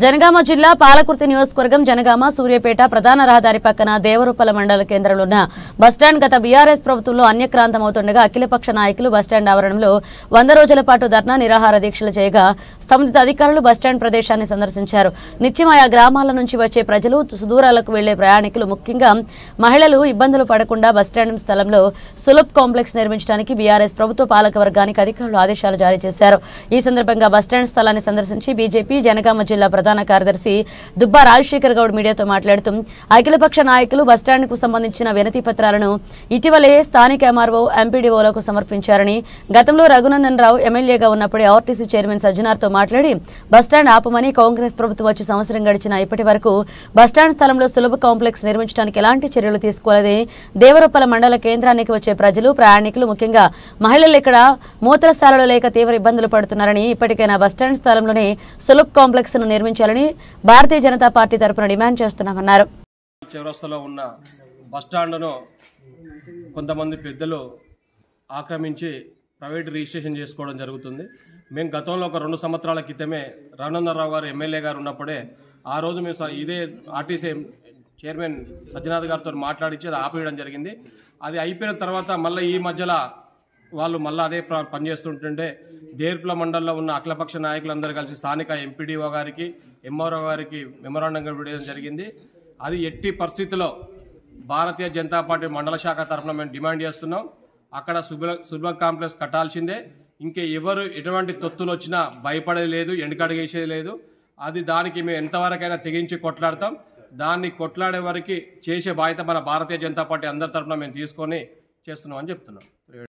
జనగామ జిల్లా పాలకుర్తి నియోజకవర్గం జనగామ సూర్యాపేట ప్రధాన రహదారి పక్కన దేవరూపల మండల కేంద్రంలో ఉన్న బస్టాండ్ గత బీఆర్ఎస్ ప్రభుత్వంలో అన్యక్రాంతమవుతుండగా అఖిలపక్ష నాయకులు బస్టాండ్ ఆవరణంలో 100 రోజుల పాటు ధర్నా నిరాహార దీక్షలు చేయగా సంబంధిత అధికారులు బస్టాండ్ ప్రదేశాన్ని సందర్శించారు. నిత్యం ఆయా గ్రామాల నుంచి వచ్చే ప్రజలు, సుదూరాలకు వెళ్లే ప్రయాణికులు, ముఖ్యంగా మహిళలు ఇబ్బందులు పడకుండా బస్టాండ్ స్థలంలో సులభ్ కాంప్లెక్స్ నిర్మించడానికి బీఆర్ఎస్ ప్రభుత్వ పాలక వర్గానికి అధికారులు ఆదేశాలు జారీ చేశారు. ఈ సందర్భంగా బస్టాండ్ స్థలాన్ని సందర్శించి బీజేపీ జనగామ జిల్లా ప్రధాన కార్యదర్శి దుబ్బా రాజశేఖర్ గౌడ్ మీడియాతో మాట్లాడుతూ అఖిలపక్ష నాయకులు బస్టాండ్ కు సంబంధించిన వినతి పత్రాలను ఇటీవలే స్థానిక ఎంఆర్ఓ ఎంపీడీఓలకు సమర్పించారని, గతంలో రఘునందన్ రావు ఎమ్మెల్యేగా ఉన్నప్పుడే ఆర్టీసీ చైర్మన్ సజ్జనార్తో మాట్లాడి బస్టాండ్ ఆపమని, కాంగ్రెస్ ప్రభుత్వం వచ్చి సంవత్సరం గడిచిన ఇప్పటి వరకు బస్టాండ్ స్థలంలో సులభ కాంప్లెక్స్ నిర్మించడానికి ఎలాంటి చర్యలు తీసుకోలేదని, దేవరూపల మండల కేంద్రానికి వచ్చే ప్రజలు, ప్రయాణికులు, ముఖ్యంగా మహిళలు ఇక్కడ మూత్రశాలలు లేక తీవ్ర ఇబ్బందులు పడుతున్నారని, ఇప్పటికైనా బస్టాండ్ స్థలంలోనే సులభ్ కాంప్లెక్స్ ను నిర్మించాలని భారతీయ జనతా పార్టీ తరఫున డిమాండ్ చేస్తున్నామన్నారు. చౌరస్తాలో ఉన్న బస్టాండ్ను కొంతమంది పెద్దలు ఆక్రమించి ప్రైవేట్ రిజిస్ట్రేషన్ చేసుకోవడం జరుగుతుంది. మేము గతంలో ఒక 2 సంవత్సరాల క్రితమే రఘునందన్ రావు గారు ఎమ్మెల్యే గారు ఉన్నప్పుడే ఆ రోజు మేము ఇదే ఆర్టీసీ చైర్మన్ సజ్జనాథ్ గారితో మాట్లాడించి అది ఆపేయడం జరిగింది. అది అయిపోయిన తర్వాత మళ్ళీ ఈ మధ్యలో వాళ్ళు మళ్ళీ అదే పనిచేస్తుంటుంటే దేవరూపల మండలంలో ఉన్న అఖిలపక్ష నాయకులందరూ కలిసి స్థానిక ఎంపీడీఓ గారికి, ఎంఆర్ఓ గారికి మెమోరాండం ఇవ్వడం జరిగింది. అది ఎట్టి పరిస్థితుల్లో భారతీయ జనతా పార్టీ మండల శాఖ తరఫున మేము డిమాండ్ చేస్తున్నాం. అక్కడ సులభ కాంప్లెక్స్ కట్టాల్సిందే. ఇంకే ఎవరు ఎటువంటి తొత్తులు వచ్చినా భయపడేది లేదు, వెనకడుగేసేది లేదు. అది దానికి మేము ఎంతవరకైనా తెగించి కొట్లాడతాం. దాన్ని కొట్లాడే వరకు చేసే బాధ్యత మన భారతీయ జనతా పార్టీ అందరి తరఫున మేము తీసుకొని చేస్తున్నాం అని చెప్తున్నాం.